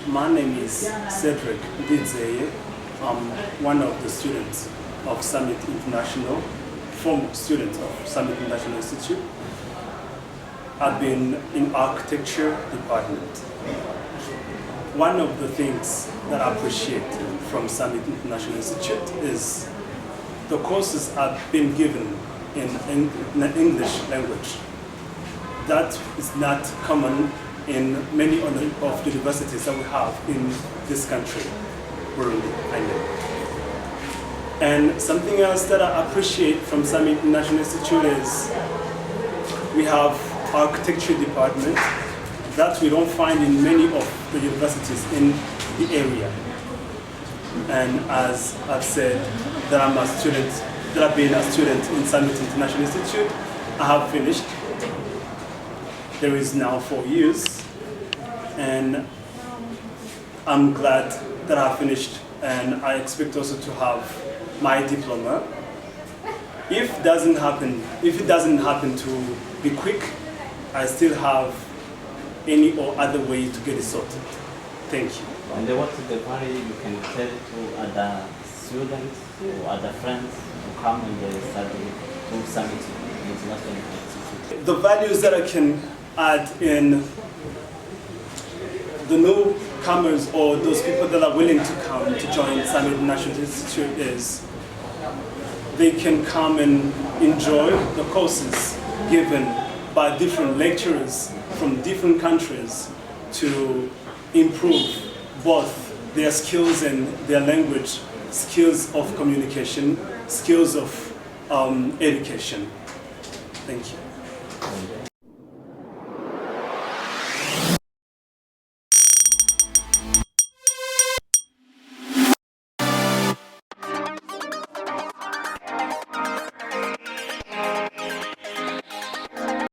My name is Cedrick NDIZEYE. I'm one of the students of Summit International, former student of Summit International Institute. I've been in architecture department. One of the things that I appreciate from Summit International Institute is the courses I've been given in the English language. That is not common in many of the universities that we have in this country, Burundi, I know. And something else that I appreciate from Summit International Institute is we have architecture department that we don't find in many of the universities in the area. And as I've said, that I'm a student, that I've been a student in Summit International Institute, I have finished. There is now 4 years, and I'm glad that I finished, and I expect also to have my diploma. If it doesn't happen to be quick, I still have any or other way to get it sorted. Thank you. And what is the value you can tell to other students or other friends who come and study to Summit International Institute? The values that I can add in the newcomers or those people that are willing to come to join Summit International Institute is they can come and enjoy the courses given by different lecturers from different countries to improve both their skills and their language, skills of communication, skills of education. Thank you.